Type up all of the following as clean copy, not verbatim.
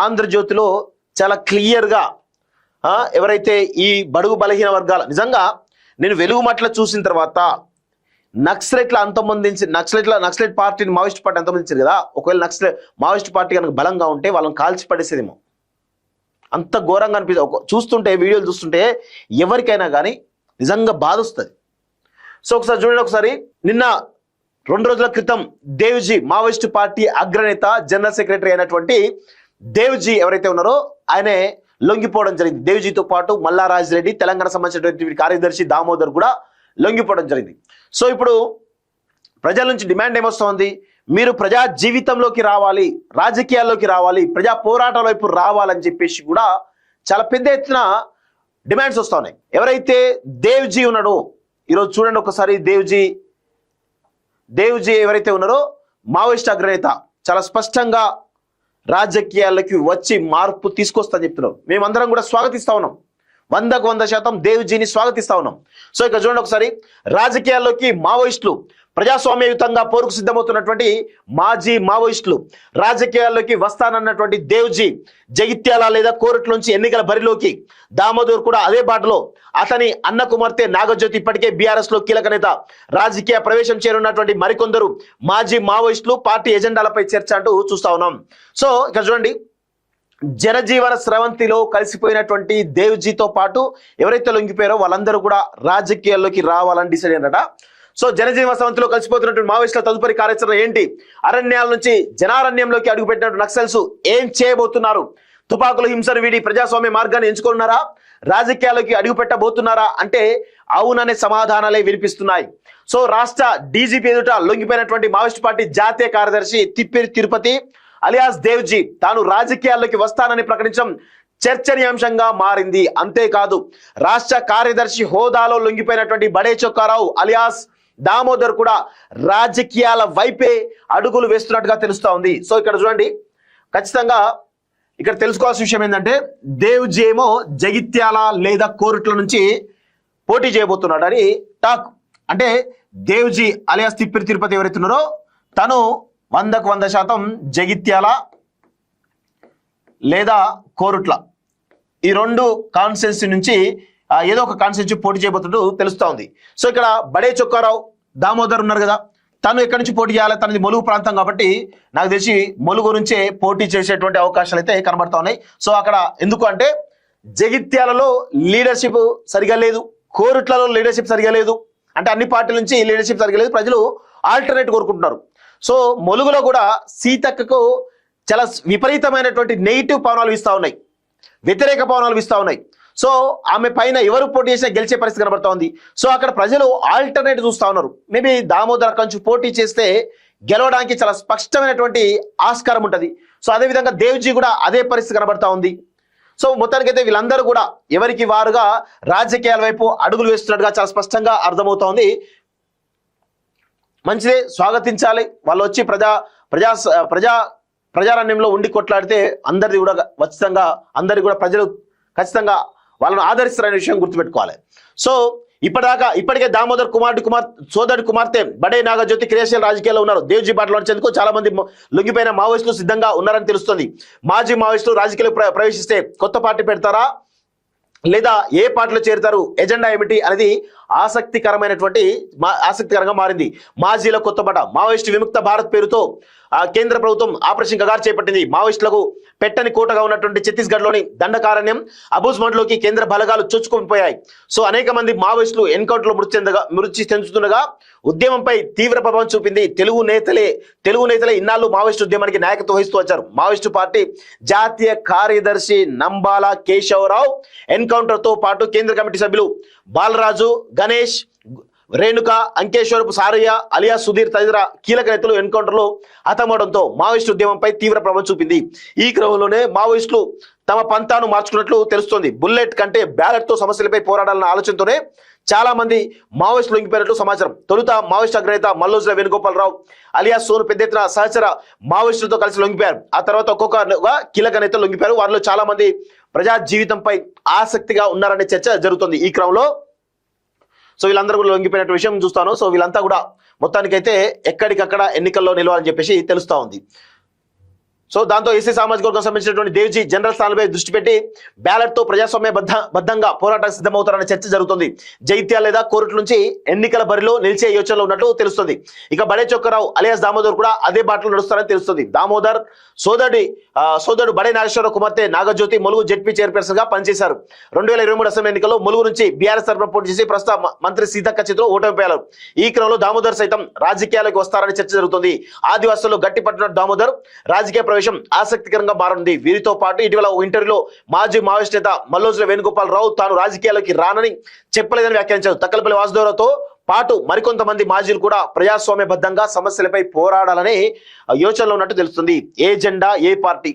ఆంధ్రజ్యోతిలో చాలా క్లియర్గా ఎవరైతే ఈ బడుగు బలహీన వర్గాల నిజంగా నేను వెలుగు మట్ల చూసిన తర్వాత నక్సలైట్ల అంతమందించి నక్సలైట్ పార్టీని మావోయిస్ట్ పార్టీ అంతమందించారు కదా. ఒకవేళ మావోయిస్ట్ పార్టీ కనుక బలంగా ఉంటే వాళ్ళని కాల్చి పడేసేదేమో. అంత ఘోరంగా అనిపిస్తుంది చూస్తుంటే, వీడియోలు చూస్తుంటే ఎవరికైనా కానీ నిజంగా బాధ వస్తుంది. సో ఒకసారి చూడండి. ఒకసారి నిన్న 2 రోజుల క్రితం దేవ్జీ మావోయిస్ట్ పార్టీ అగ్రనేత జనరల్ సెక్రటరీ అయినటువంటి దేవ్జీ ఎవరైతే ఉన్నారో ఆయనే లొంగిపోవడం జరిగింది. దేవ్జీతో పాటు మల్లారాజ్ రెడ్డి, తెలంగాణ సంబంధించినటువంటి కార్యదర్శి దామోదర్ కూడా లొంగిపోవడం జరిగింది. సో ఇప్పుడు ప్రజల నుంచి డిమాండ్ ఏమొస్తుంది? మీరు ప్రజా జీవితంలోకి రావాలి, రాజకీయాల్లోకి రావాలి, ప్రజా పోరాటాల వైపు రావాలని చెప్పేసి కూడా చాలా పెద్ద ఎత్తున డిమాండ్స్ వస్తూ ఉన్నాయి. ఎవరైతే దేవ్జీ ఉన్నాడో ఈరోజు చూడండి ఒకసారి. దేవ్జీ ఎవరైతే ఉన్నారో మావోయిస్ట్ అగ్రనేత చాలా స్పష్టంగా రాజకీయాల్లోకి వచ్చి మార్పు తీసుకొస్తా చెప్తున్నారు. మేమందరం కూడా స్వాగతిస్తా ఉన్నాం. 100% దేవ్జీని స్వాగతిస్తా ఉన్నాం. సో ఇక్కడ చూడండి ఒకసారి. రాజకీయాల్లోకి మావోయిస్టులు, ప్రజాస్వామ్యయుతంగా పోరుకు సిద్ధమవుతున్నటువంటి మాజీ మావోయిస్టులు రాజకీయాల్లోకి వస్తానన్నటువంటి దేవ్జీ జగిత్యాల లేదా కోరట్ల నుంచి ఎన్నికల బరిలోకి. దామోదర్ కూడా అదే బాటలో. అతని అన్న కుమార్తె నాగజ్యోతి ఇప్పటికే బీఆర్ఎస్ లో కీలక నేత. రాజకీయ ప్రవేశం చేరున్నటువంటి మరికొందరు మాజీ మావోయిస్టులు పార్టీ ఎజెండాలపై చర్చ అంటూ చూస్తా ఉన్నాం. సో ఇక్కడ చూడండి. జనజీవన స్రవంతిలో కలిసిపోయినటువంటి దేవ్జీతో పాటు ఎవరైతే లొంగిపోయారో వాళ్ళందరూ కూడా రాజకీయాల్లోకి రావాలని డిసైడ్ అయినట. సో జనజీవన స్రవంతిలో కలిసిపోతున్నటువంటి మావోయిస్టుల తదుపరి కార్యాచరణ ఏంటి? అరణ్యాల నుంచి జనారణ్యంలోకి అడుగుపెట్టినటువంటి నక్సల్స్ ఏం చేయబోతున్నారు? తుపాకుల హింసను వీడి ప్రజాస్వామ్య మార్గాన్ని ఎంచుకున్నారా? రాజకీయాల్లోకి అడుగు పెట్టబోతున్నారా అంటే అవుననే సమాధానాలే వినిపిస్తున్నాయి. సో రాష్ట్ర డీజీపీ ఎదుట లొంగిపోయినటువంటి మావోయిస్ట్ పార్టీ జాతీయ కార్యదర్శి తిప్పిరి తిరుపతి అలియాస్ దేవ్జీ తాను రాజకీయాల్లోకి వస్తానని ప్రకటించడం చర్చనీయాంశంగా మారింది. అంతేకాదు రాష్ట్ర కార్యదర్శి హోదాలో లొంగిపోయినటువంటి బడే చొక్కారావు అలియాస్ దామోదర్ కూడా రాజకీయాల వైపే అడుగులు వేస్తున్నట్టుగా తెలుస్తా ఉంది. సో ఇక్కడ చూడండి, ఖచ్చితంగా ఇక్కడ తెలుసుకోవాల్సిన విషయం ఏంటంటే దేవ్జీ ఏమో జగిత్యాల లేదా కోరుట్ల నుంచి పోటీ చేయబోతున్నాడు అని టాక్. అంటే దేవ్జీ అలియాస్ తిప్పిరి తిరుపతి ఎవరైతే ఉన్నారో తను 100% జగిత్యాల లేదా కోరుట్ల ఈ 2 కాన్స్టిట్యున్సీ నుంచి ఏదో ఒక కాన్స్టిట్యున్సీ పోటీ చేయబోతున్నట్టు తెలుస్తా ఉంది. సో ఇక్కడ బడే చొక్కారావు దామోదర్ ఉన్నారు కదా, తను ఎక్కడి నుంచి పోటీ చేయాలి? తనది ములుగు ప్రాంతం కాబట్టి నాకు తెలిసి ములుగు నుంచే పోటీ చేసేటువంటి అవకాశాలు అయితే కనబడతా ఉన్నాయి. సో అక్కడ ఎందుకు అంటే జగిత్యాలలో లీడర్షిప్ సరిగా లేదు, కోరుట్లలో లీడర్షిప్ సరిగా లేదు, అంటే అన్ని పార్టీల నుంచి లీడర్షిప్ సరిగా లేదు, ప్రజలు ఆల్టర్నేట్ కోరుకుంటున్నారు. సో ములుగులో కూడా సీతక్కకు చాలా విపరీతమైనటువంటి నెగిటివ్ పవనాలు ఇస్తా ఉన్నాయి, వ్యతిరేక పవనాలు ఇస్తా ఉన్నాయి. సో ఆమె పైన ఎవరు పోటీ చేసినా గెలిచే పరిస్థితి కనబడతా ఉంది. సో అక్కడ ప్రజలు ఆల్టర్నేట్ చూస్తా ఉన్నారు. మేబీ దామోదర్ కొంచెం పోటీ చేస్తే గెలవడానికి చాలా స్పష్టమైనటువంటి ఆస్కారం ఉంటుంది. సో అదేవిధంగా దేవ్జీ కూడా అదే పరిస్థితి కనబడతా ఉంది. సో మొత్తానికైతే వీళ్ళందరూ కూడా ఎవరికి వారుగా రాజకీయాల వైపు అడుగులు వేస్తున్నట్టుగా చాలా స్పష్టంగా అర్థమవుతా ఉంది. మంచిదే, స్వాగతించాలి. వాళ్ళు వచ్చి ప్రజారణ్యంలో ఉండి కొట్లాడితే అందరిది కూడా ఖచ్చితంగా అందరికి కూడా ప్రజలు ఖచ్చితంగా వాళ్ళను ఆదరిస్తారనే విషయం గుర్తుపెట్టుకోవాలి. సో ఇప్పటికే దామోదర్ సోదరుడి కుమార్తె బడే నాగజ్యోతి క్రియాశీల రాజకీయాల్లో ఉన్నారు. దేవ్జీ బాటలో నడిచేందుకు చాలా మంది లొంగిపోయిన మావోయిస్టులు సిద్ధంగా ఉన్నారని తెలుస్తుంది. మాజీ మావోయిస్టులు రాజకీయాలకు ప్రవేశిస్తే కొత్త పార్టీ పెడతారా లేదా ఏ పార్టీలో చేరుతారు, ఎజెండా ఏమిటి అనేది ఆసక్తికరంగా మారింది. మాజీల కొత్త బాట. మావోయిస్టు విముక్త భారత్ పేరుతో కేంద్ర ప్రభుత్వం ఆపరేషన్ గగార్ చేపట్టింది. మావోయిస్టులకు పెట్టని కోటగా ఉన్నటువంటి ఛత్తీస్గఢ్లోని దండకారణ్యం అబూజ్మండ్లోకి కేంద్ర బలగాలు చొచ్చుకుపోయాయి. సో అనేక మంది మావోయిస్టులు ఎన్కౌంటర్లో మృతి చెందుతుండగా ఉద్యమంపై తీవ్ర ప్రభావం చూపింది. తెలుగు నేతలే ఇన్నాళ్ళు మావోయిస్టు ఉద్యమానికి నాయకత్వం వహిస్తూ వచ్చారు. మావోయిస్టు పార్టీ జాతీయ కార్యదర్శి నంబాల కేశవరావు ఎన్కౌంటర్ తో పాటు కేంద్ర కమిటీ సభ్యులు బాలరాజు, గణేష్, రేణుక, అంకేశ్వరపు సారయ్య, అలియా సుధీర్ తదితర కీలక నేతలు ఎన్కౌంటర్లో హతమవడంతో మావోయిస్టు ఉద్యమంపై తీవ్ర ప్రభావం చూపింది. ఈ క్రమంలోనే మావోయిస్టులు తమ పంతాను మార్చుకున్నట్లు తెలుస్తోంది. బుల్లెట్ కంటే బ్యాలెట్ తో సమస్యలపై పోరాడాలన్న ఆలోచనతోనే చాలా మంది మావోయిస్టులు లొంగిపోయినట్లు సమాచారం. తొలుత మావోయిస్టు అగ్రనేత మల్లోజుల వేణుగోపాలరావు అలియాస్ సోను పెద్ద ఎత్తున సహచర మావోయిస్టులతో కలిసి లొంగిపోయారు. ఆ తర్వాత ఒక్కొక్క కీలక నేతలు లొంగిపోయారు. వారిలో చాలా మంది ప్రజా జీవితంపై ఆసక్తిగా ఉన్నారనే చర్చ జరుగుతుంది ఈ క్రమంలో. సో వీళ్ళందరూ కూడా లొంగిపోయినట్టు విషయం చూస్తాను. సో వీళ్ళంతా కూడా మొత్తానికైతే ఎక్కడికక్కడ ఎన్నికల్లో నిలవాలని చెప్పేసి తెలుస్తా ఉంది. సో దాంతో ఎస్సీ సామాజిక వర్గం సంబంధించినటువంటి దేవ్జీ జనరల్ స్థానాలపై దృష్టి పెట్టి బ్యాలెట్ తో ప్రజాస్వామ్య బద్ధంగా పోరాటానికి సిద్ధమవుతారనే చర్చ జరుగుతుంది. జైత్యాల లేదా కోర్టు నుంచి ఎన్నికల బరిలో నిలిచే యోచనలో ఉన్నట్లు తెలుస్తుంది. ఇక బడే చొక్కరావు అలియాస్ దామోదర్ కూడా అదే బాటలో నడుస్తారని తెలుస్తుంది. దామోదర్ సోదరుడు బడే నాగేశ్వరరావు కుమార్తె నాగజ్యోతి ములుగు జెడ్పీ చైర్పర్సన్ గా పనిచేశారు. 2023 అసెంబ్లీ ఎన్నికల్లో ములుగు నుంచి బీఆర్ఎస్ తరఫున పోటీ చేసి ప్రస్తుత మంత్రి సీతక్క చేతిలో ఓటమిపోయారు. ఈ క్రమంలో దామోదర్ సైతం రాజకీయాలకు వస్తారని చర్చ జరుగుతుంది. ఆదివాసుల్లో గట్టిపట్టిన దామోదర్ రాజకీయ ప్రవేశం ఆసక్తికరంగా మారింది. వీరితో పాటు ఇటీవల ఇంటర్వ్యూలో మాజీ మావోయిస్ట్ నేత మల్లోజుల వేణుగోపాల్ రావు తాను రాజకీయాలకి రానని చెప్పలేదని వ్యాఖ్యానించారు. తక్కలపల్లి వాసుదేవరావుతో పాటు మరికొంతమంది మాజీలు కూడా ప్రజాస్వామ్యబద్ధంగా సమస్యలపై పోరాడాలని యోచనలో ఉన్నట్టు తెలుస్తుంది. ఏ జెండా ఏ పార్టీ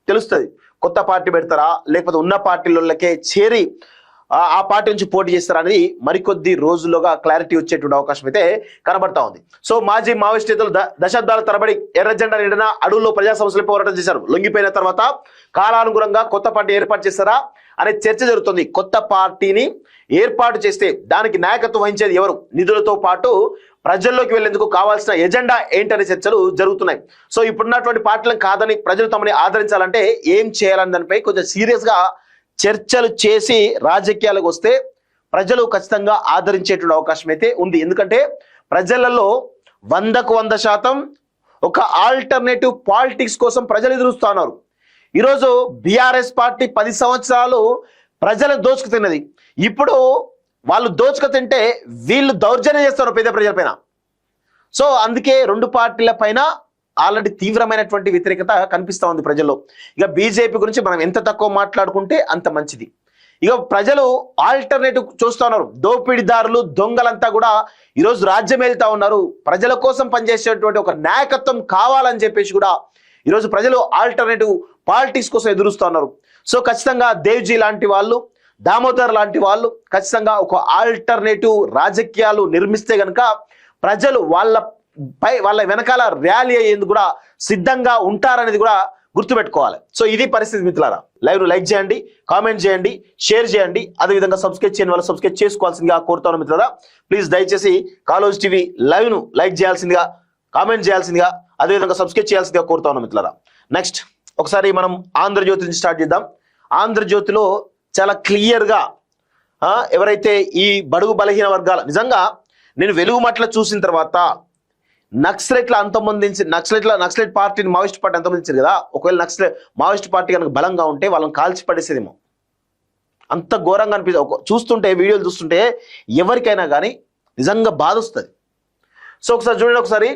తెలుస్తుంది. కొత్త పార్టీ పెడతారా లేకపోతే ఉన్న పార్టీలకే చేరి ఆ పార్టీ నుంచి పోటీ చేస్తారా అనేది మరికొద్ది రోజుల్లోగా క్లారిటీ వచ్చేటువంటి అవకాశం అయితే కనబడతా ఉంది. సో మాజీ మావోయిస్ట్ నేతలు దశాబ్దాల తరబడి ఎర్ర జెండా నిండిన అడవుల్లో ప్రజా సమస్యలపై పోరాటం చేశారు. లొంగిపోయిన తర్వాత కాలానుగుణంగా కొత్త పార్టీ ఏర్పాటు చేస్తారా అనే చర్చ జరుగుతుంది. కొత్త పార్టీని ఏర్పాటు చేస్తే దానికి నాయకత్వం వహించేది ఎవరు, నిధులతో పాటు ప్రజల్లోకి వెళ్లేందుకు కావాల్సిన ఎజెండా ఏంటనే చర్చలు జరుగుతున్నాయి. సో ఇప్పుడున్నటువంటి పార్టీలను కాదని ప్రజలు తమని ఆదరించాలంటే ఏం చేయాలని దానిపై కొంచెం సీరియస్ గా చర్చలు చేసి రాజకీయాలకు వస్తే ప్రజలు ఖచ్చితంగా ఆదరించేటువంటి అవకాశం అయితే ఉంది. ఎందుకంటే ప్రజలలో 100% ఒక ఆల్టర్నేటివ్ పాలిటిక్స్ కోసం ప్రజలు ఎదురుస్తున్నారు. ఈరోజు బీఆర్ఎస్ పార్టీ 10 సంవత్సరాలు ప్రజలను దోచుకు తిన్నది. ఇప్పుడు వాళ్ళు దోచుకు తింటే వీళ్ళు దౌర్జన్యం చేస్తారు పేద ప్రజలపైన. సో అందుకే రెండు పార్టీల పైన ఆల్రెడీ తీవ్రమైనటువంటి వ్యతిరేకత కనిపిస్తూ ఉంది ప్రజల్లో. ఇక బీజేపీ గురించి మనం ఎంత తక్కువ మాట్లాడుకుంటే అంత మంచిది. ఇక ప్రజలు ఆల్టర్నేటివ్ చూస్తూ ఉన్నారు. దోపిడీదారులు దొంగలంతా కూడా ఈరోజు రాజ్యం వెళ్తా ఉన్నారు. ప్రజల కోసం పనిచేసేటువంటి ఒక నాయకత్వం కావాలని చెప్పేసి కూడా ఈరోజు ప్రజలు ఆల్టర్నేటివ్ పాలిటిక్స్ కోసం ఎదురుస్తూ ఉన్నారు. సో ఖచ్చితంగా దేవ్జీ లాంటి వాళ్ళు, దామోదర్ లాంటి వాళ్ళు ఖచ్చితంగా ఒక ఆల్టర్నేటివ్ రాజకీయాలు నిర్మిస్తే కనుక ప్రజలు వాళ్ళ వెనకాల ర్యాలీ అయ్యేందుకు కూడా సిద్ధంగా ఉంటారనేది కూడా గుర్తుపెట్టుకోవాలి. సో ఇది పరిస్థితి మిత్రులారా. లైవ్ లైక్ చేయండి, కామెంట్ చేయండి, షేర్ చేయండి. అదేవిధంగా సబ్స్క్రైబ్ చేయని వాళ్ళు సబ్స్క్రైబ్ చేసుకోవాల్సిందిగా కోరుతాను మిత్రులారా. ప్లీజ్ దయచేసి కాలోజ్ టీవీ లైవ్ ను లైక్ చేయాల్సిందిగా, కామెంట్ చేయాల్సిందిగా, అదేవిధంగా సబ్స్క్రైబ్ చేయాల్సిందిగా కోరుతాను మిత్రులారా. నెక్స్ట్ ఒకసారి మనం ఆంధ్రజ్యోతి నుంచి స్టార్ట్ చేద్దాం. ఆంధ్రజ్యోతిలో చాలా క్లియర్గా ఎవరైతే ఈ బడుగు బలహీన వర్గాల, నిజంగా నేను వెలుగు మట్ల చూసిన తర్వాత నక్సలైట్ల అంతమొందించి నక్సలైట్ పార్టీని మావోయిస్ట్ పార్టీ అంతమొందించారు కదా. ఒకవేళ మావోయిస్ట్ పార్టీ కనుక బలంగా ఉంటే వాళ్ళని కాల్చి పడేసేదేమో. అంత ఘోరంగా అనిపిస్తుంది చూస్తుంటే, వీడియోలు చూస్తుంటే ఎవరికైనా కానీ నిజంగా బాధ వస్తుంది. సో ఒకసారి చూడండి, ఒకసారి